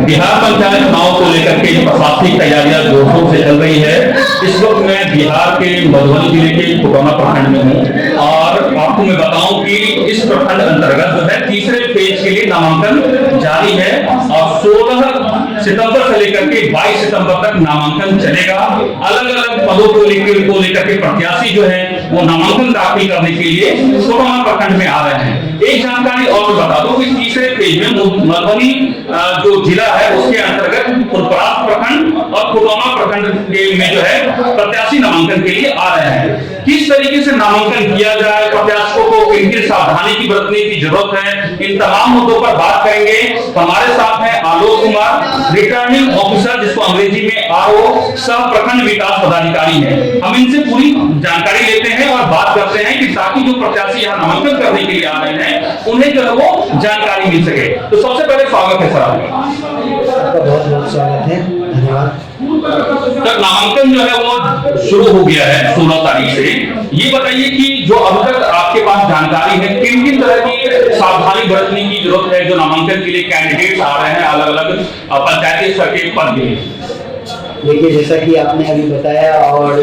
बिहार पंचायत चुनाव को लेकर के प्रशासनिक तैयारियां जोरों से चल रही है। इस वक्त मैं बिहार के मधुबनी जिले के खुटौना प्रखंड में हूँ और आपको मैं बताऊं कि इस प्रखंड अंतर्गत जो है तीसरे फेज के लिए नामांकन जारी है और 16 सितंबर से लेकर के 22 सितंबर तक नामांकन चलेगा। अलग अलग पदों को लेकर के प्रत्याशी जो है वो नामांकन दाखिल करने के लिए खुटौना प्रखंड में आ रहे हैं। एक जानकारी और बता दूं कि तीसरे फेज में मधुबनी जो जिला है उसके अंतर्गत फुलपरास प्रखंड और खुटौना प्रखंड में जो है प्रत्याशी नामांकन के लिए आ रहे हैं। किस तरीके से नामांकन किया जाए, प्रत्याशियों को किन किन सावधानी की बरतने की जरूरत है, इन तमाम मुद्दों पर बात करेंगे। हमारे साथ है आलोक कुमार, रिटर्निंग ऑफिसर जिसको अंग्रेजी में RO, सह प्रखंड विकास पदाधिकारी है। हम इनसे पूरी जानकारी लेते हैं और बात करते हैं कि ताकि जो प्रत्याशी यहाँ नामांकन करने के लिए आ रहे हैं उन्हें जो है वो जानकारी मिल सके। तो सबसे पहले स्वागत है सर आपका बहुत बहुत स्वागत है, धन्यवाद। सर नामांकन जो है वो शुरू हो गया है 16 तारीख से। ये बताइए कि जो अब तक आपके पास जानकारी है किन किन तरह की सावधानी बरतने की जरूरत है जो नामांकन के लिए कैंडिडेट्स आ रहे हैं अलग अलग पंचायती स्तर के पद के लिए। देखिए, जैसा कि आपने अभी बताया और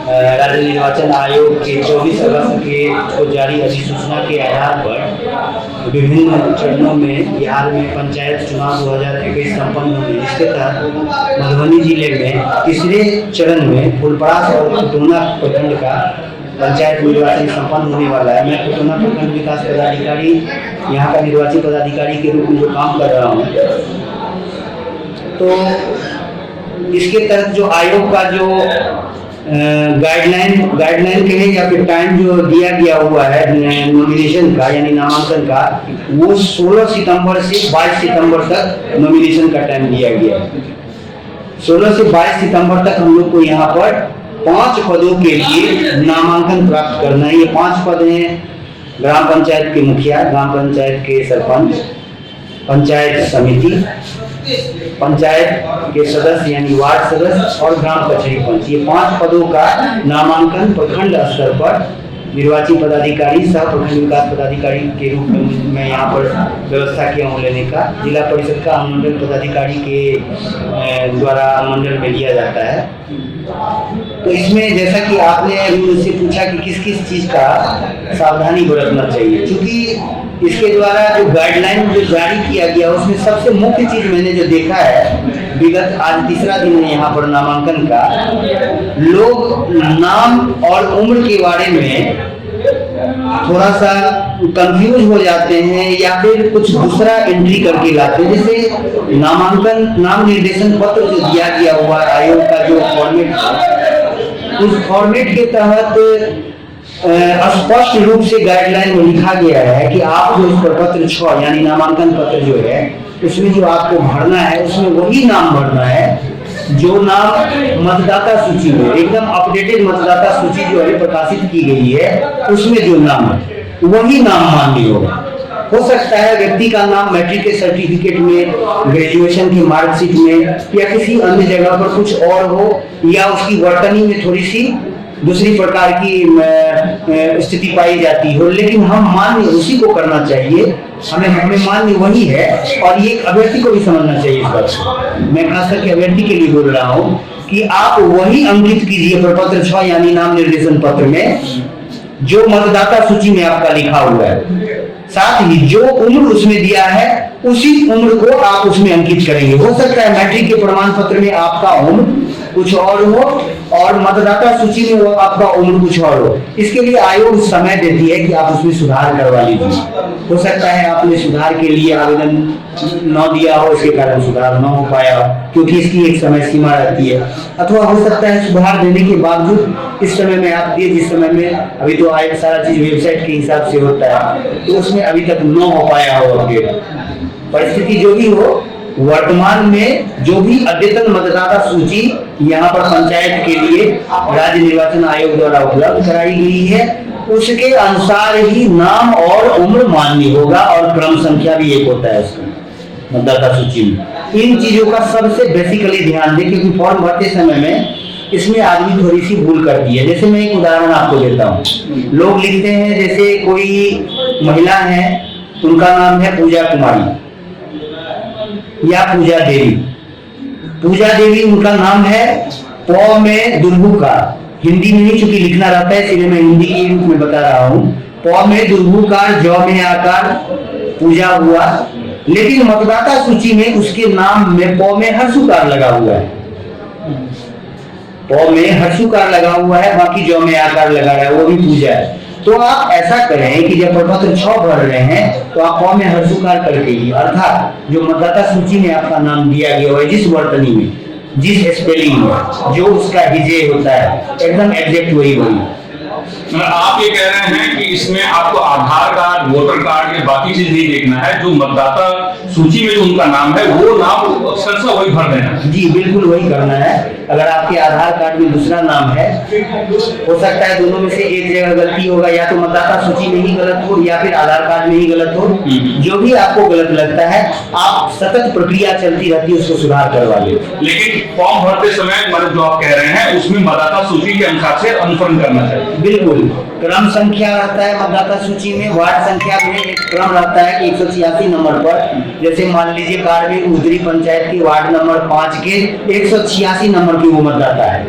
राज्य निर्वाचन आयोग के 24 अगस्त को जारी अधिसूचना के आधार पर विभिन्न चरणों में बिहार में पंचायत चुनाव 2021 संपन्न हुए, जिसके तहत मधुबनी जिले में तीसरे चरण में फुलपरास और खुटौना प्रखंड का पंचायत निर्वाचन संपन्न होने वाला है। मैं खुटौना प्रखंड विकास पदाधिकारी, यहाँ का निर्वाची पदाधिकारी के रूप में जो काम कर रहा हूँ, तो इसके तहत जो आयोग का जो गाइडलाइन कहें या फिर टाइम जो दिया गया हुआ है नॉमिनेशन का यानी नामांकन का, वो 16 सितंबर से 22 सितंबर तक नॉमिनेशन का टाइम दिया गया है। 16 से 22 सितंबर तक हम लोग को यहाँ पर 5 पदों के लिए नामांकन प्राप्त करना है। ये 5 पद हैं: ग्राम पंचायत के मुखिया, ग्राम पंचायत के सरपंच, पंचायत समिति, पंचायत के सदस्य यानी वार्ड सदस्य और ग्राम कचहरी पंच। ये 5 पदों का नामांकन प्रखंड स्तर पर निर्वाची पदाधिकारी, सह प्रखंड विकास पदाधिकारी के रूप में मैं यहाँ पर व्यवस्था किया हूँ लेने का। जिला परिषद का अनुमंडल पदाधिकारी के द्वारा अनुमंडल में लिया जाता है। तो इसमें जैसा कि आपने अभी मुझसे पूछा कि किस किस चीज़ का सावधानी बरतना चाहिए, क्योंकि इसके द्वारा जो गाइडलाइन जो जारी किया गया उसमें सबसे मुख्य चीज मैंने जो देखा है, विगत आज तीसरा दिन है यहाँ पर नामांकन का, लोग नाम और उम्र के बारे में थोड़ा सा कंफ्यूज हो जाते हैं या फिर कुछ दूसरा एंट्री करके लाते हैं। जैसे नाम निर्देशन पत्र जो दिया गया हुआ आयोग का जो फॉर्मेट है, उस फॉर्मेट के तहत स्पष्ट रूप से गाइडलाइन में लिखा गया है कि आप जो इस प्रपत्र 6 यानी नामांकन पत्र जो है उसमें जो आपको भरना है उसमें वही नाम भरना है जो नाम मतदाता सूची में, एकदम अपडेटेड मतदाता सूची जो है प्रकाशित की गई है उसमें जो नाम है वही नाम मान्य होगा। हो सकता है व्यक्ति का नाम मैट्रिक के सर्टिफिकेट में, ग्रेजुएशन की मार्कशीट में या किसी अन्य जगह पर कुछ और हो, या उसकी वर्तनी में थोड़ी सी दूसरी प्रकार की स्थिति पाई जाती हो, लेकिन हम मान्य उसी को करना चाहिए। हमें मान्य वही है और ये अभ्यर्थी को भी समझना चाहिए इस बात को। मैं खास करके अभ्यर्थी के लिए बोल रहा हूँ कि आप वही अंकित कीजिए प्रपत्र 6 यानी नाम निर्देशन पत्र में जो मतदाता सूची में आपका लिखा हुआ है। साथ ही जो उम्र उसमें दिया है उसी उम्र को आप उसमें अंकित करेंगे। हो सकता है मैट्रिक के प्रमाण पत्र में आपका उम्र कुछ और हो और मतदाता सूची में वो आपका उम्र कुछ और हो। इसके लिए आयोग समय देती है कि आप उसमें सुधार करवा लीजिए। हो सकता है आपने सुधार के लिए आवेदन न दिया हो, इसके कारण सुधार न हो पाया क्योंकि इसकी एक समय सीमा रहती है, अथवा हो सकता है सुधार देने के बावजूद इस समय में आप दिए जिस समय में अभी तो आयोग सारा चीज वेबसाइट के हिसाब से होता है तो उसमें अभी तक न हो पाया हो अपडेट। परिस्थिति जो भी हो, वर्तमान में जो भी अद्यतन मतदाता सूची यहाँ पर पंचायत के लिए राज्य निर्वाचन आयोग द्वारा उपलब्ध कराई गई है उसके अनुसार ही नाम और उम्र मान्य होगा और क्रम संख्या भी एक होता है उसका मतदाता सूची में। इन चीजों का सबसे बेसिकली ध्यान दें क्योंकि फॉर्म भरते समय में इसमें आदमी थोड़ी सी भूल करती है। जैसे मैं एक उदाहरण आपको देता हूँ, लोग लिखते हैं जैसे कोई महिला है उनका नाम है पूजा कुमारी, या पूजा देवी। पूजा देवी उनका नाम है, प में दुर्भुकार, हिंदी में ही चूंकि लिखना रहता है इसलिए मैं हिंदी के रूप में बता रहा हूँ। प में दुर्भुकार, ज में आकार, पूजा हुआ। लेकिन मतदाता सूची में उसके नाम में प में हर्षुकार लगा हुआ है, प में हर्षुकार लगा हुआ है, बाकी ज में आकार लगा है, वो भी पूजा है। तो आप ऐसा करें कि जब प्रपत्र 6 भर रहे हैं तो आप प में हर्षुकार करके ही, अर्थात जो मतदाता सूची में आपका नाम दिया गया है जिस वर्तनी में, जिस स्पेलिंग में, जो उसका विजय होता है एकदम एग्जैक्ट वही आप ये कह रहे हैं कि इसमें आपको आधार कार्ड, वोटर कार्ड या बाकी चीज नहीं देखना है, जो मतदाता सूची में जो उनका नाम है वो नाम अक्सर वही भर देना है। जी बिल्कुल वही करना है। अगर आपके आधार कार्ड में दूसरा नाम है, हो सकता है दोनों में से एक जगह गलती होगा, या तो मतदाता सूची में ही गलत हो या फिर आधार कार्ड में ही गलत हो। जो भी आपको गलत लगता है आप सतत प्रक्रिया चलती रहती है उसको सुधार करवा ले। लेकिन फॉर्म भरते समय मतलब जो आप कह रहे हैं उसमें मतदाता सूची के अनुसार से अनुसरण करना चाहिए। बिल्कुल, क्रम संख्या रहता है मतदाता सूची में, वार्ड संख्या में एक क्रम रहता है कि 186 नंबर पर, जैसे मान लीजिए कारगिल उदरी पंचायत की वार्ड नंबर 5 के 186 नंबर की वो मतदाता है।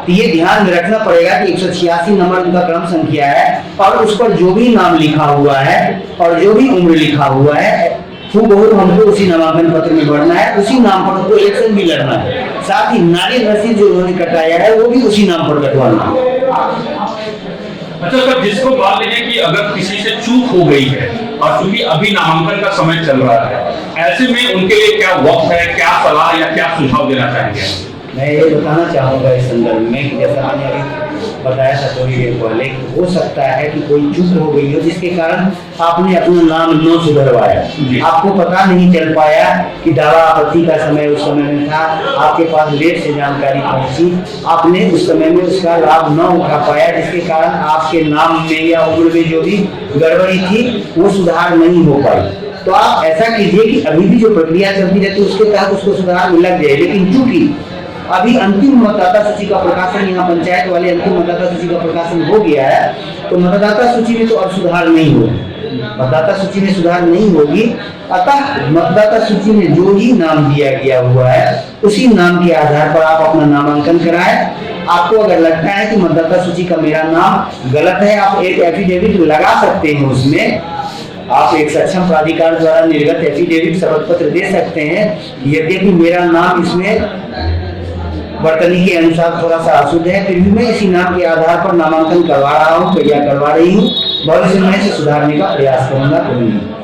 तो ये ध्यान में रखना पड़ेगा कि 186 नंबर उनका क्रम संख्या है, और उस पर जो भी नाम लिखा हुआ है और जो भी उम्र लिखा हुआ है बहुत हमको उसी नामांकन पत्र में भरना है, उसी नाम पर उनको इलेक्शन भी लड़ना है। साथ ही नारियल रसीद जो उन्होंने कटाया है वो भी उसी नाम पर कटवाना है। अच्छा सर, जिसको मान लीजिए कि अगर किसी से चूक हो गई है और चूंकि अभी नामांकन का समय चल रहा है, ऐसे में उनके लिए क्या वक्त है, क्या सलाह या क्या सुझाव देना चाहेंगे? मैं ये बताना चाहूँगा इस संदर्भ में कि जैसा मैंने अभी बताया था थोड़ी देर पहले, हो सकता है कि कोई चूक हो गई हो जिसके कारण आपने अपना नाम न सुधरवाया, आपको पता नहीं चल पाया कि दावा आपत्ति का समय उस समय में था, आपके पास लेट से जानकारी पहुंची, आपने उस समय में उसका लाभ न उठा पाया, जिसके कारण आपके नाम में या उम्र में जो भी गड़बड़ी थी वो सुधार नहीं हो पाई। तो आप ऐसा कीजिए कि अभी भी जो प्रक्रिया चलती रहती है उसके तहत उसको सुधार में लग जाए। लेकिन चूंकि अभी अंतिम मतदाता सूची का प्रकाशन, यहाँ पंचायत वाले अंतिम मतदाता सूची का प्रकाशन हो गया है, तो मतदाता सूची में तो अब सुधार नहीं होगी, मतदाता सूची में सुधार नहीं होगी। अतः मतदाता सूची में जो ही नाम दिया गया हुआ है उसी नाम के आधार पर आप अपना नामांकन कराएं। आपको अगर लगता है कि मतदाता सूची का मेरा नाम गलत है, आप एक एफिडेविट लगा सकते हैं, उसमें आप एक सक्षम प्राधिकार द्वारा निर्गत एफिडेविट शपथ पत्र दे सकते हैं, यद्यपि मेरा नाम इसमें वर्तनी के अनुसार थोड़ा सा अशुद्ध है, फिर भी मैं इसी नाम के आधार पर नामांकन करवा रहा हूँ या करवा रही हूँ, भविष्य में इसे सुधारने का प्रयास करूंगा,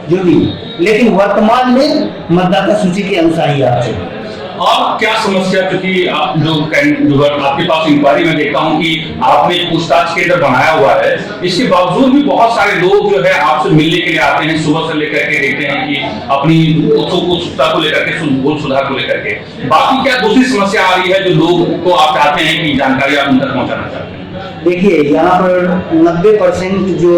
जो भी। लेकिन वर्तमान में मतदाता सूची के अनुसार ही आप चलें। और क्या समस्या, क्योंकि आप जो आपके पास इंक्वायरी में देखता हूँ कि आपने पूछताछ केंद्र बनाया हुआ है, इसके बावजूद भी बहुत सारे लोग जो है आपसे मिलने के लिए आते हैं, सुबह से लेकर के देखते हैं कि अपनी उत्सुकता को लेकर के, वोट सुधार को लेकर के। बाकी क्या दूसरी समस्या आ रही है जो लोग को आप चाहते हैं कि जानकारी आप उन तक पहुंचाना चाहते हैं? देखिए, यहाँ पर 90% जो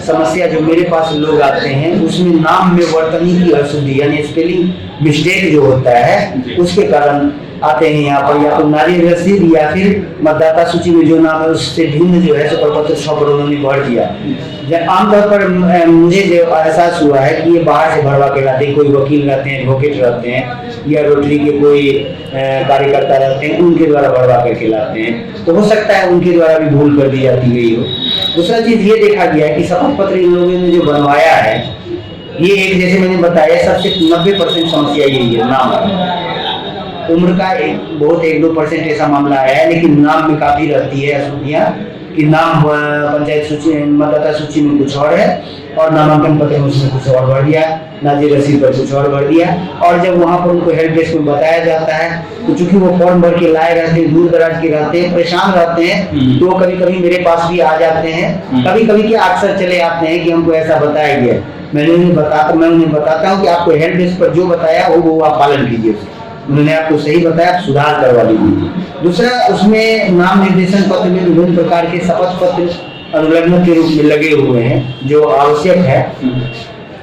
समस्या जो मेरे पास लोग आते हैं उसमें नाम में वर्तनी की अशुद्धि यानी स्पेलिंग मिस्टेक जो होता है उसके कारण आते हैं। यहाँ पर या तो नारियल रसीद या फिर मतदाता सूची में जो नाम है उससे भिन्न जो है प्रपत्र 6 पर उन्होंने भर दिया। आमतौर पर मुझे जो एहसास हुआ है कि ये बाहर से भरवा के लाते हैं, कोई वकील रहते हैं, एडवोकेट रहते हैं या रोटरी के कोई कार्यकर्ता रहते हैं, उनके द्वारा भरवा करके लाते हैं, तो हो सकता है उनके द्वारा भी भूल कर दी जाती गई हो। दूसरा चीज ये देखा गया है कि शपथ पत्र इन लोगों ने जो बनवाया है, ये एक जैसे मैंने बताया सबसे 90% समस्या यही है, नाम उम्र का बहुत 1-2% ऐसा मामला आया है, लेकिन नाम में काफी रहती है अशुद्धियाँ कि नाम पंचायत सूची मतदाता सूची में कुछ और है और नामांकन पत्र में उसमें कुछ और भर दिया, नारियल रसीद पर कुछ और भर दिया। और जब वहाँ पर उनको हेल्प डेस्क में बताया जाता है तो चूंकि वो फॉर्म भर के लाए रहते हैं, दूर दराज के रहते हैं, परेशान रहते हैं, तो कभी कभी मेरे पास भी आ जाते हैं। कभी कभी क्या अक्सर चले आते हैं कि हमको ऐसा बताया गया, मैं उन्हें बताता हूँ कि आपको हेल्प डेस्क पर जो बताया वो आप पालन कीजिए, उन्होंने आपको सही बताया, आप सुधार करवा लीजिए। दूसरा, उसमें नाम निर्देशन पत्र में विभिन्न प्रकार के शपथ पत्र अनुलग्न के रूप में लगे हुए हैं जो आवश्यक है।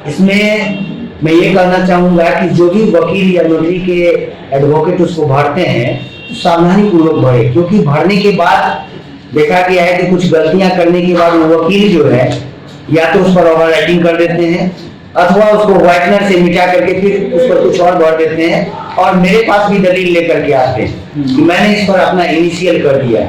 इसमें मैं ये कहना चाहूंगा कि जो भी वकील या नोटरी के एडवोकेट उसको भरते हैं तो सावधानी पूर्वक भरे, क्योंकि भरने के बाद देखा गया है कि कुछ गलतियां करने के बाद वो वकील जो है या तो उस पर ओवर राइटिंग कर देते हैं अथवा उसको व्हाइटनर से मिटा करके फिर उस पर कुछ और भर देते हैं और मेरे पास भी दलील लेकर के आते हैं कि मैंने इस पर अपना इनिशियल कर दिया।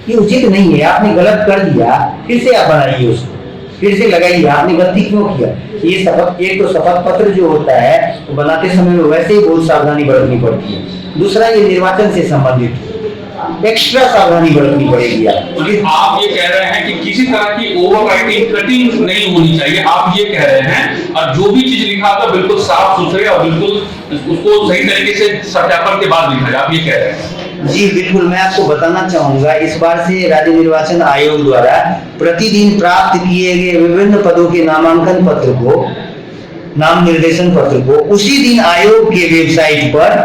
ये उचित नहीं है, आपने गलत कर दिया, फिर से आप बनाइए उसको, फिर से लगाइए। आपने गलती क्यों किया? ये शपथ, एक तो शपथ पत्र जो होता है वो बनाते समय में वैसे ही बहुत सावधानी बरतनी पड़ती है। दूसरा, ये निर्वाचन से संबंधित एक्स्ट्रा सावधानी बरतनी पड़ेगी। आप ये कह रहे हैं कि किसी तरह की ओवरराइटिंग, कटिंग नहीं होनी चाहिए, आप ये कह रहे हैं, और जो भी चीज लिखा था बिल्कुल साफ सुथरे और बिल्कुल उसको सही तरीके से सत्यापन के बाद लिखा जाए, आप ये कह रहे हैं? जी बिल्कुल, मैं आपको बताना चाहूंगा, इस बार से राज्य निर्वाचन आयोग द्वारा प्रतिदिन प्राप्त किए गए विभिन्न पदों के नामांकन पत्र को, नाम निर्देशन पत्र को उसी दिन आयोग के वेबसाइट पर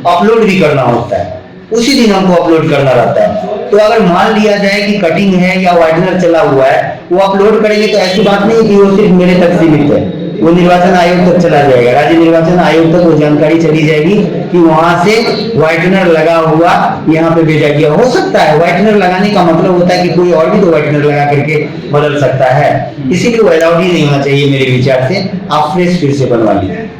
अपलोड भी करना होता है। उसी दिन हमको अपलोड करना रहता है। तो अगर मान लिया जाए कि कटिंग है या व्हाइटनर चला हुआ है, वो अपलोड करेंगे तो ऐसी बात नहीं कि वो सिर्फ मेरे तक सीमित है, वो निर्वाचन आयोग तक चला जाएगा, राज्य निर्वाचन आयोग तक वो जानकारी चली जाएगी कि वहां से व्हाइटनर लगा हुआ यहाँ पे भेजा गया। हो सकता है व्हाइटनर लगाने का मतलब होता है कि कोई और भी तो व्हाइटनर लगा करके बदल सकता है, इसीलिए वो अलाउड ही नहीं होना चाहिए मेरे विचार से। आप फ्रेश फिर से बनवा लीजिए।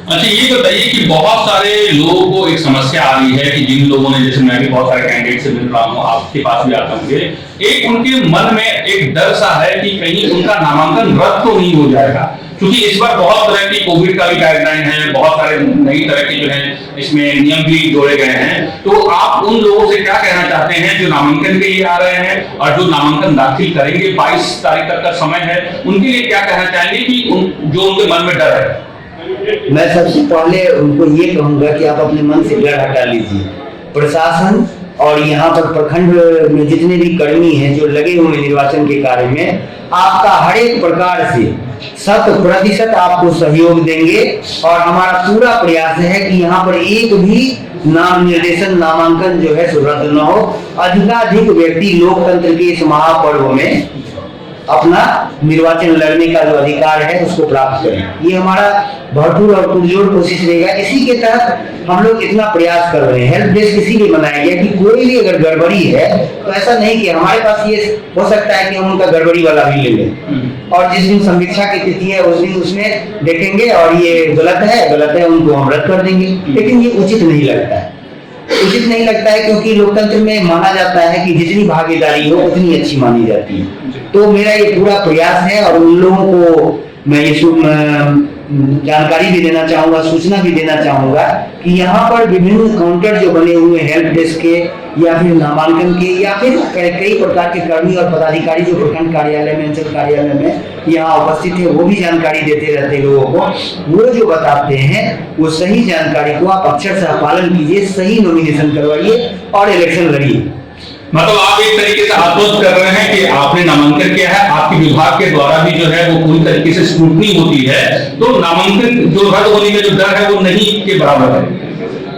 अच्छा, ये बताइए कि बहुत सारे लोगों को एक समस्या आ रही है कि जिन लोगों ने, जैसे मैं भी बहुत सारे कैंडिडेट से मिल रहा हूँ, आपके पास भी आता होंगे, एक उनके मन में एक डर सा है कि कहीं उनका नामांकन रद्द तो नहीं हो जाएगा, क्योंकि इस बार बहुत तरह की कोविड का भी गाइडलाइन है, बहुत सारे नई तरह के जो है इसमें नियम भी जोड़े गए हैं। तो आप उन लोगों से क्या कहना चाहते हैं जो नामांकन के लिए आ रहे हैं और जो नामांकन दाखिल करेंगे, 22 तारीख तक का समय है, उनके लिए क्या कहना चाहेंगे कि जो उनके मन में डर है? मैं सबसे पहले उनको ये कहूंगा कि आप अपने मन से डर हटा लीजिए। प्रशासन और यहाँ पर प्रखंड में जितने भी कर्मी हैं जो लगे हुए निर्वाचन के कार्य में, आपका हर एक प्रकार से 100% आपको सहयोग देंगे और हमारा पूरा प्रयास है कि यहाँ पर एक भी नाम निर्देशन, नामांकन जो है रद्द न हो। अधिकाधिक व्यक्ति लोकतंत्र के इस महापर्व में अपना निर्वाचन लड़ने का जो अधिकार है उसको प्राप्त करें। ये हमारा भरपूर और पुरजोर कोशिश रहेगा। इसी के तहत हम लोग इतना प्रयास कर रहे हैं। हेल्प डेस्क इसीलिए बनाया गया कि कोई भी अगर गड़बड़ी है तो ऐसा नहीं कि हमारे पास ये हो सकता है कि हम उनका गड़बड़ी वाला भी ले लें और जिस दिन समीक्षा की तिथि है उस दिन उसमें देखेंगे और ये गलत है उनको हम रद्द कर देंगे। लेकिन ये उचित नहीं लगता है, उचित नहीं लगता है, क्योंकि लोकतंत्र में माना जाता है कि जितनी भागीदारी हो उतनी अच्छी मानी जाती है। तो मेरा ये पूरा प्रयास है और उन लोगों को मैं ये जानकारी भी देना चाहूंगा, सूचना भी देना चाहूंगा कि यहाँ पर विभिन्न काउंटर जो बने हुए हैं हेल्प डेस्क के या फिर नामांकन के या फिर कई प्रकार के कर्मी और पदाधिकारी जो प्रखंड कार्यालय में, अंचल कार्यालय में यहाँ उपस्थित है, वो भी जानकारी देते रहते हैं लोगों को। वो जो बताते हैं वो सही जानकारी को आप अक्षरशः पालन कीजिए, सही नॉमिनेशन करवाइए और इलेक्शन लड़िए। मतलब आप एक तरीके से आश्वस्त कर रहे हैं कि आपने नामांकन किया है, आपके विभाग के द्वारा भी जो है वो पूरी तरीके से स्क्रूटनी होती है, तो नामांकन जो रद्द होने का जो डर है वो नहीं के बराबर है।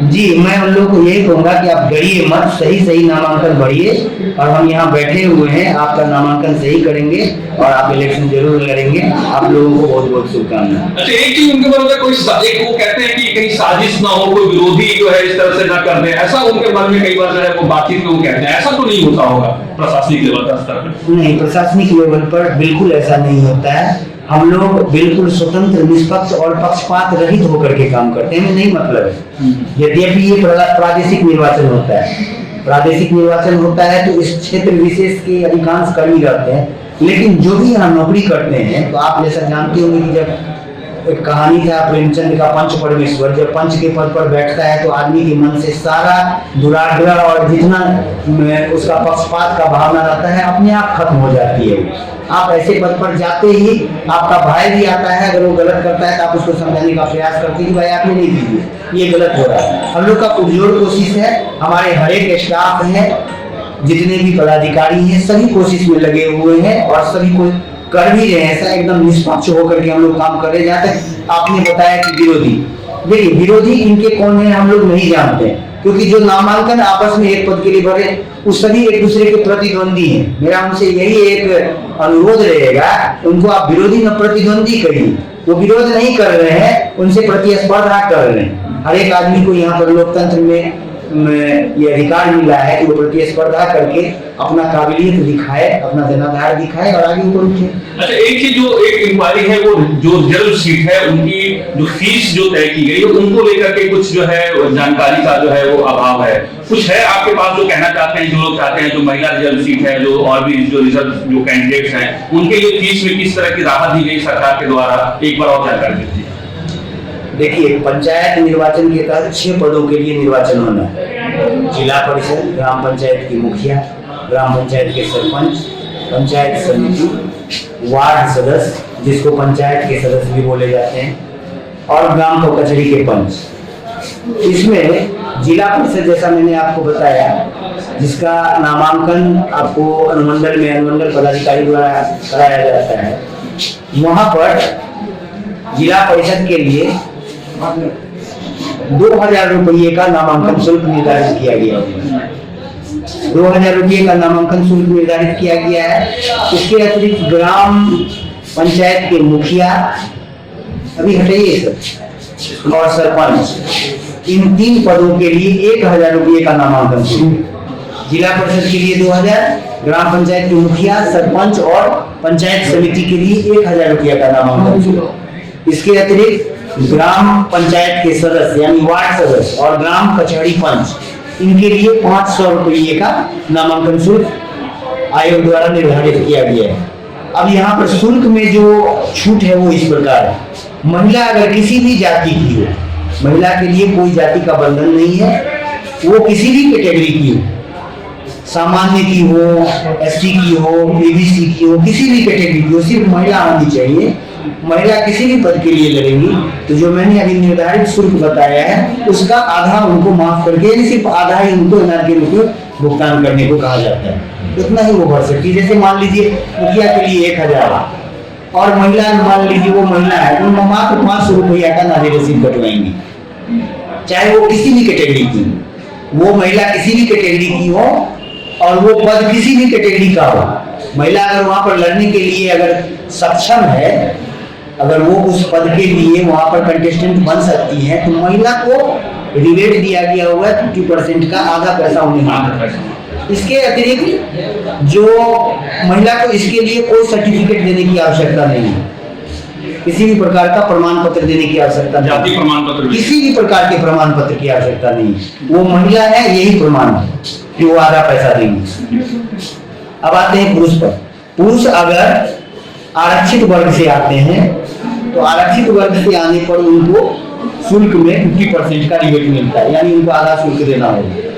जी, मैं उन लोगों को यही कहूंगा कि आप डरिए मत, सही नामांकन भरिए और हम यहाँ बैठे हुए हैं, आपका नामांकन सही करेंगे और आप इलेक्शन जरूर लड़ेंगे। आप लोगों को बहुत बहुत शुभकामनाएं। अच्छा, एक चीज उनके बारे में कोई एक वो कहते हैं कि कहीं साजिश ना हो, कोई विरोधी जो है इस तरह से ना कर दे, ऐसा उनके मन में कई बार जो है वो बातचीत में वो कहते हैं, ऐसा तो नहीं होता होगा प्रशासनिक लेवल का स्तर पर? नहीं, प्रशासनिक लेवल पर बिल्कुल ऐसा नहीं होता है। हम लोग बिल्कुल स्वतंत्र, निष्पक्ष और पक्षपात रहित होकर के काम करते हैं। नहीं मतलब है, यद्यपि ये प्रादेशिक निर्वाचन होता है, प्रादेशिक निर्वाचन होता है तो इस क्षेत्र विशेष के अधिकांश कर्मी रहते हैं, लेकिन जो भी यहाँ नौकरी करते हैं तो आप जैसा जानते होंगे कि जब एक कहानी था प्रेमचंद का पंच परमेश्वर, जब पंच के पद पर बैठता है तो आदमी के मन से सारा दुराग्रह और जितना उसका पक्षपात का भावना रहता है अपने आप खत्म हो जाती है। आप ऐसे पद पर जाते ही आपका भाई भी आता है, अगर वो गलत करता है तो आप उसको समझाने का प्रयास करते हैं कि भाई आपने नहीं कीजिए, ये गलत हो रहा है। हम लोग का पुरजोर कोशिश है, हमारे हर एक स्टाफ है, जितने भी पदाधिकारी हैं सभी कोशिश में लगे हुए हैं और सभी को कर भी रहे हैं। ऐसा एकदम निष्पक्ष होकर के हम लोग काम कर रहे हैं। जहाँ तक आपने बताया कि विरोधी, देखिए विरोधी इनके कौन है हम लोग नहीं जानते, क्योंकि जो नामांकन आपस में एक पद के लिए भरे वो सभी एक दूसरे के प्रतिद्वंदी हैं। मेरा उनसे यही एक अनुरोध रहेगा, उनको आप विरोधी न प्रतिद्वंदी करिए। वो विरोध नहीं कर रहे हैं, उनसे प्रतिस्पर्धा कर रहे हैं। हर एक आदमी को यहाँ पर लोकतंत्र में ये अधिकार मिला है कि वो प्रतिस्पर्धा करके अपना काबिलियत दिखाए, अपना जनाधार दिखाए और आगे ऊपर उठे। अच्छा, एक चीज जो एक इंक्वायरी है, वो जो रिजर्व सीट है उनकी जो फीस जो तय की गई है उनको लेकर के कुछ जो है जानकारी का जो है वो अभाव है। कुछ है आपके पास जो कहना चाहते हैं, जो लोग चाहते हैं जो महिला रिजर्व सीट है, जो और भी जो रिजर्व जो कैंडिडेट्स हैं, उनके लिए फीस में किस तरह की राहत दी गई सरकार के द्वारा, एक बार और जानकारी दीजिए। देखिए, पंचायत निर्वाचन के तहत 6 पदों के लिए निर्वाचन होना है। जिला परिषद, ग्राम पंचायत की मुखिया, ग्राम पंचायत के सरपंच, पंचायत समिति, वार्ड सदस्य जिसको पंचायत के सदस्य भी बोले जाते हैं, और ग्राम कचहरी के पंच। इसमें जिला परिषद, जैसा मैंने आपको बताया, जिसका नामांकन आपको अनुमंडल में अनुमंडल पदाधिकारी द्वारा कराया जाता है, वहां पर जिला परिषद के लिए 2000 रुपये का नामांकन शुल्क निर्धारित किया गया है। 2000 रुपये का नामांकन शुल्क निर्धारित किया गया है। इसके अतिरिक्त ग्राम पंचायत के मुखिया, अभी हटाइए सर, और सरपंच, इन 3 पदों के लिए 1000 रुपये का नामांकन शुल्क। जिला परिषद के लिए 2000, ग्राम पंचायत के मुखिया, सरपंच और पंचायत समिति के लिए 1000 रुपये का नामांकन शुल्क। इसके अतिरिक्त ग्राम पंचायत के सदस्य यानी वार्ड सदस्य और ग्राम कचहरी पंच, इनके लिए 500 रुपये का नामांकन शुल्क आयोग द्वारा निर्धारित किया गया है। अब यहाँ पर शुल्क में जो छूट है वो इस प्रकार है। महिला अगर किसी भी जाति की हो, महिला के लिए कोई जाति का बंधन नहीं है, वो किसी भी कैटेगरी की हो, सामान्य की हो, एसटी की हो, एबीसी की हो, किसी भी कैटेगरी की हो, सिर्फ महिला होनी चाहिए। महिला किसी भी पद के लिए लड़ेंगी तो जो मैंने अभी निर्धारित शुल्क बताया है उसका आधा उनको माफ करके, यानी सिर्फ आधा ही उनको इनाम के रूप में भुगतान करने को कहा जाता है। उतना ही वो भर सकती है। जैसे मान लीजिए मुखिया के लिए 1000 और महिला, मान लीजिए वो महिला है तो मात्र 500 रुपया का नारी रसीद कटवाएंगी, चाहे वो किसी भी कैटेगरी की, वो महिला किसी भी कैटेगरी की हो और वो पद किसी भी कैटेगरी का हो। महिला अगर वहां पर लड़ने के लिए अगर सक्षम है, अगर वो उस पद के लिए वहां पर कंटेस्टेंट बन सकती है, तो महिला को रिबेट दिया गया हुआ है 50% का, आधा पैसा उन्हें। इसके अतिरिक्त जो महिला को इसके लिए कोई सर्टिफिकेट देने की आवश्यकता नहीं है, किसी भी प्रकार का प्रमाण पत्र देने की आवश्यकता नहीं, जाति प्रमाण पत्र, किसी भी प्रकार के प्रमाण पत्र की आवश्यकता नहीं है। वो महिला है, यही प्रमाण है कि वो आधा पैसा देंगे। अब आते हैं पुरुष पर। पुरुष अगर आरक्षित वर्ग से आते हैं तो आरक्षित वर्ग से आने पर उनको शुल्क में 50% का रिबेट मिलता है, यानी उनको आधा शुल्क देना होगा।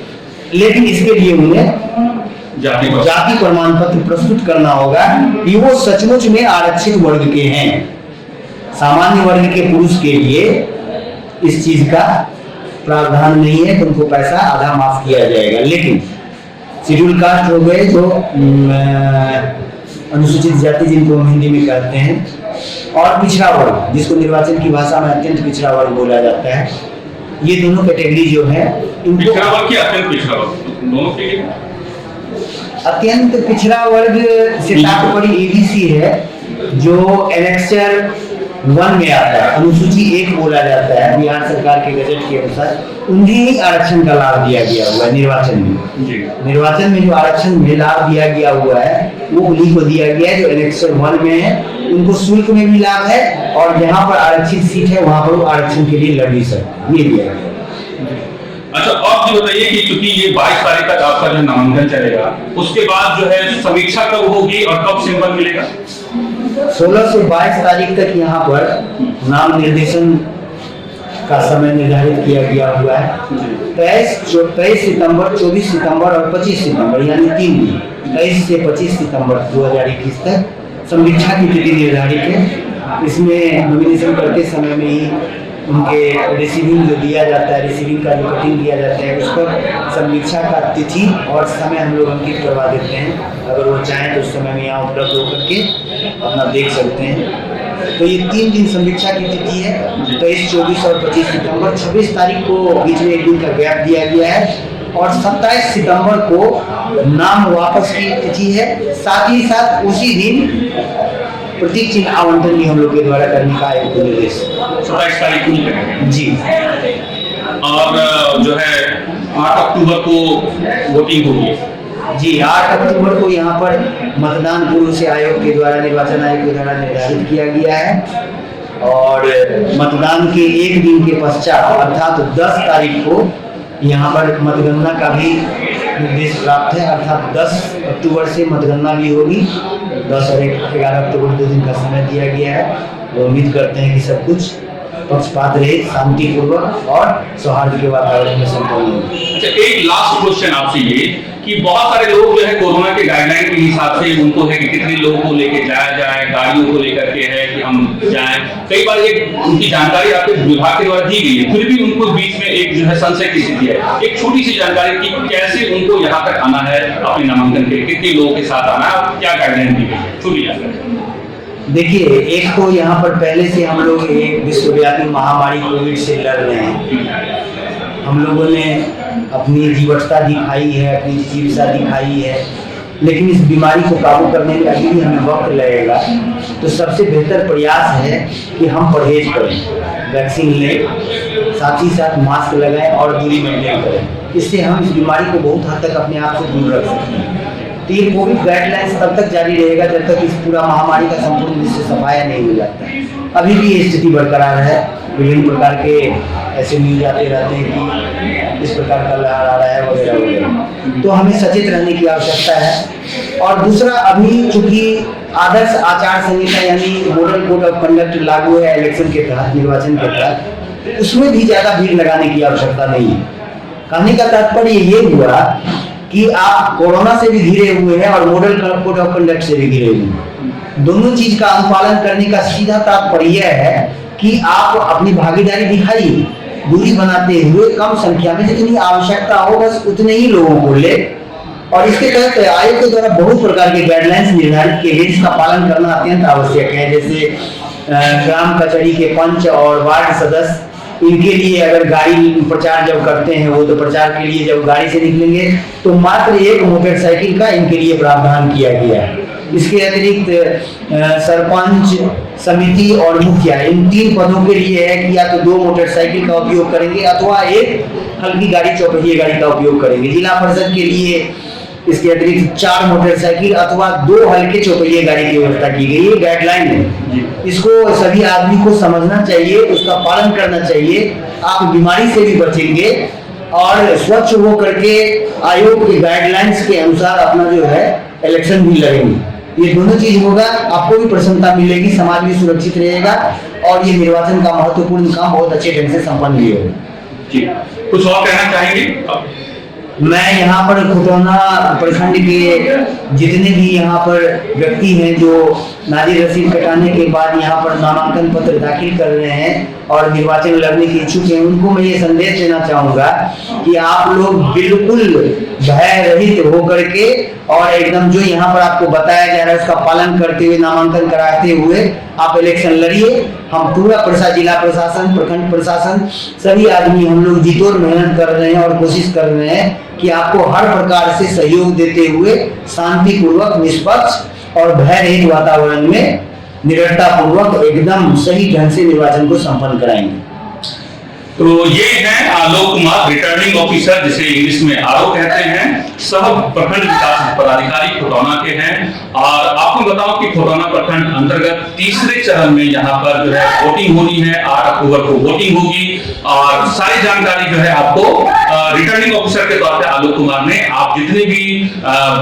लेकिन इसके लिए उन्हें जाति प्रमाण पत्र प्रस्तुत करना होगा कि वो सचमुच में आरक्षित वर्ग के हैं। सामान्य वर्ग के पुरुष के लिए इस चीज का प्रावधान नहीं है, तो उनको पैसा आधा माफ किया जाएगा। लेकिन शेड्यूल कास्ट हो गए, जो अनुसूचित जाति जिनको हिंदी में कहते हैं, और पिछड़ा वर्ग जिसको निर्वाचन की भाषा में अत्यंत पिछड़ा वर्ग बोला जाता है, ये दोनों कैटेगरी जो है इनको पिछड़ा वर्ग की अत्यंत पिछड़ा वर्ग दोनों के लिए अत्यंत पिछड़ा वर्ग से तात्पर्य एबीसी है, जो एनेक्सर 1 में आता है, अनुसूची 1 बोला जाता है। बिहार सरकार के गजट के अनुसार उन्हें ही आरक्षण का लाभ दिया गया हुआ है निर्वाचन में। निर्वाचन में जो आरक्षण में लाभ दिया गया हुआ है वो उन्हीं को दिया गया है जो एनेक्सर 1 में है। उनको शुल्क में भी लाभ है और जहाँ पर आरक्षित सीट है वहां पर वो आरक्षण के लिए लड़ भी सकते, ये दिया गया। अच्छा, आप ये बताइए कि क्योंकि ये 22 तारीख तक आपका जो नामांकन चलेगा, उसके बाद जो है समीक्षा कब होगी और कब सिंबल मिलेगा? 16 से 22 तारीख तक यहाँ पर नाम निर्देशन का समय निर्धारित किया गया हुआ है। 23 सितंबर, 24 सितंबर और 25 सितंबर, यानी 3 दिन, 23 से 25 सितंबर 2021 तक समीक्षा की तिथि निर्धारित है। इसमें नॉमिनेशन करते समय में ही उनके रिसीविंग जो दिया जाता है, रिसीविंग का जो कटिंग दिया जाता है, उस पर समीक्षा का तिथि और समय हम लोग अंकित करवा देते हैं। अगर वो चाहें तो उस समय में यहाँ उपलब्ध होकर के अपना देख सकते हैं। तो ये 3 दिन समीक्षा की तिथि है, 23, 24 और 25 सितंबर। 26 तारीख को बीच में 1 दिन का गैप दिया गया है और 27 सितंबर को नाम वापस की तिथि है। साथ ही साथ उसी दिन प्रतीक चिन्ह आवंटन भी हम लोग के द्वारा करने का एक निर्देश 27 तारीख को करेंगे जी। और जो है 8 अक्टूबर को वोटिंग होगी। जी, 8 अक्टूबर को यहाँ पर मतदान पूर्व से आयोग के द्वारा, निर्वाचन आयोग के द्वारा निर्धारित किया गया है और मतदान के एक दिन के पश्चात अर्थात 10 तारीख को यहाँ पर मतगणना का भी निर्देश प्राप्त है, अर्थात 10 अक्टूबर से मतगणना भी होगी। 10 और 11 अक्टूबर 2 दिन का समय दिया गया है। तो उम्मीद करते हैं कि सब कुछ पक्षपात रहित, शांतिपूर्वक और सौहार्द के वातावरण में संपन्न हो। अच्छा, एक लास्ट क्वेश्चन आपसे ये कि बहुत सारे लोग जो है कोरोना के गाइडलाइन के हिसाब से उनको है कि कितने लोगों को लेके जाया जाए, गाड़ियों को लेकर के है कि हम जाएं। कई बार एक उनकी जानकारी आपके विभाग के द्वारा दी गई है, फिर भी उनको बीच में एक जो है संशय की स्थिति है। एक छोटी सी जानकारी कि कैसे उनको यहाँ तक आना है, अपने नामांकन के कितने लोगों के साथ आना है, क्या गाइडलाइन दी गई है, छोटी जानकारी। देखिए, एक तो यहाँ पर पहले से हम लोग एक विश्वव्यापी महामारी कोविड से लड़ रहे हैं। हम लोगों ने अपनी जीवटता दिखाई है, अपनी जीवसा दिखाई है, लेकिन इस बीमारी को काबू करने में अभी भी हमें वक्त लगेगा। तो सबसे बेहतर प्रयास है कि हम परहेज करें, वैक्सीन लें, साथ ही साथ मास्क लगाएं और दूरी मेंटेन करें। इससे हम इस बीमारी को बहुत हद तक अपने आप से दूर रख सकते हैं। तो ये कोविड गाइडलाइंस तब तक जारी रहेगा जब तक इस पूरा महामारी का संपूर्ण रूप से सफाया नहीं हो जाता। अभी भी ये स्थिति बरकरार है। विभिन्न प्रकार के ऐसे न्यूज आते रहते हैं कि इस प्रकार का लहर आ रहा है वगैरह वगैरह। तो हमें सचेत रहने की आवश्यकता है। और दूसरा, अभी चूंकि आदर्श आचार संहिता यानी मॉडल कोड ऑफ कंडक्ट लागू है इलेक्शन के तहत, निर्वाचन के तहत, उसमें भी ज्यादा भीड़ लगाने की आवश्यकता नहीं है। कहने का तात्पर्य ये हुआ कि आप कोरोना से भी घिरे हुए हैं और मॉडल कोड ऑफ कंडक्ट से भी घिरे हुए हैं। दोनों चीज का अनुपालन करने का सीधा तात्पर्य है कि आप अपनी भागीदारी दिखाइए, दूरी बनाते हुए कम संख्या में जितनी आवश्यकता हो बस उतने ही लोगों को ले। और इसके तहत आयोग के द्वारा बहुत प्रकार के गाइडलाइंस निर्धारित किए गए, जिसका पालन करना अत्यंत आवश्यक है। जैसे ग्राम कचहरी के पंच और वार्ड सदस्य, इनके लिए अगर गाड़ी प्रचार जब करते हैं वो, तो प्रचार के लिए जब गाड़ी से निकलेंगे तो मात्र एक मोटरसाइकिल का इनके लिए प्रावधान किया गया है। इसके अतिरिक्त सरपंच, समिति और मुखिया, इन 3 पदों के लिए है कि या तो 2 मोटरसाइकिल का उपयोग करेंगे अथवा एक हल्की गाड़ी, चौपहिया गाड़ी का उपयोग करेंगे। जिला परिषद के लिए इसके अतिरिक्त 4 मोटरसाइकिल अथवा 2 हल्के चौपहिया गाड़ी की व्यवस्था की गई है। गाइडलाइन है, इसको सभी आदमी को समझना चाहिए, उसका पालन करना चाहिए। आप बीमारी से भी बचेंगे और स्वच्छ हो करके आयोग के गाइडलाइंस के अनुसार अपना जो है इलेक्शन भी लड़ेंगे। ये दोनों चीज होगा, आपको भी प्रसन्नता मिलेगी, समाज भी सुरक्षित रहेगा और ये निर्वाचन का महत्वपूर्ण काम बहुत अच्छे ढंग से संपन्न भी होगा। जी, कुछ और कहना चाहेंगे? मैं यहाँ पर खुटौना प्रखंड के जितने भी यहाँ पर व्यक्ति हैं जो नाजिर रसीद कटाने के बाद यहाँ पर नामांकन पत्र दाखिल कर रहे हैं और निर्वाचन लड़ने के इच्छुक हैं, उनको मैं ये संदेश देना चाहूंगा कि आप लोग बिल्कुल भय रहित होकर के और एकदम जो यहाँ पर आपको बताया जा रहा है उसका पालन करते हुए, नामांकन कराते हुए आप इलेक्शन लड़िए। हम पूरा जिला प्रशासन, प्रखंड प्रशासन, सभी आदमी हम लोग जीतोड़ मेहनत कर रहे हैं और कोशिश कर रहे हैं कि आपको हर प्रकार से सहयोग देते हुए शांतिपूर्वक, निष्पक्ष और भय रहित वातावरण में निडरता पूर्वक एकदम सही ढंग से निर्वाचन को संपन्न कराएंगे। तो ये है आलोक कुमार, रिटर्निंग ऑफिसर, जिसे इंग्लिश में आरओ कहते हैं, सह प्रखंड विकास पदाधिकारी खुटौना के हैं। और आपको बताऊं कि खुटौना प्रखंड अंतर्गत तीसरे चरण में यहाँ पर जो है वोटिंग होनी है। 8 अक्टूबर को वोटिंग होगी और सारी जानकारी जो है आपको रिटर्निंग ऑफिसर के तौर पे आलोक कुमार ने आप जितने भी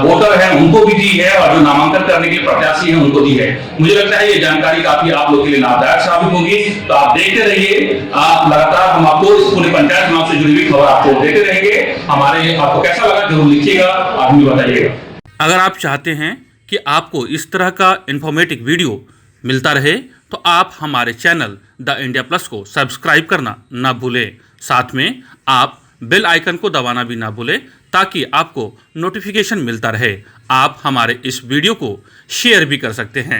वोटर हैं उनको भी दी है और जो नामांकन करने के प्रत्याशी हैं उनको दी है। मुझे लगता है ये जानकारी काफी आप लोग के लिए लाभदायक साबित होगी। तो आप देखते रहिए, आप लगातार हम आपको इस पूरे पंचायत चुनाव से जुड़ी हुई खबर आपको देते रहेंगे। आपको कैसा लगा जरूर लिखिएगा, आप भी बताइएगा। अगर आप चाहते हैं कि आपको इस तरह का इंफॉर्मेटिव वीडियो मिलता रहे तो आप हमारे चैनल द इंडिया प्लस को सब्सक्राइब करना ना भूलें। साथ में आप बेल आइकन को दबाना भी ना भूलें ताकि आपको नोटिफिकेशन मिलता रहे। आप हमारे इस वीडियो को शेयर भी कर सकते हैं।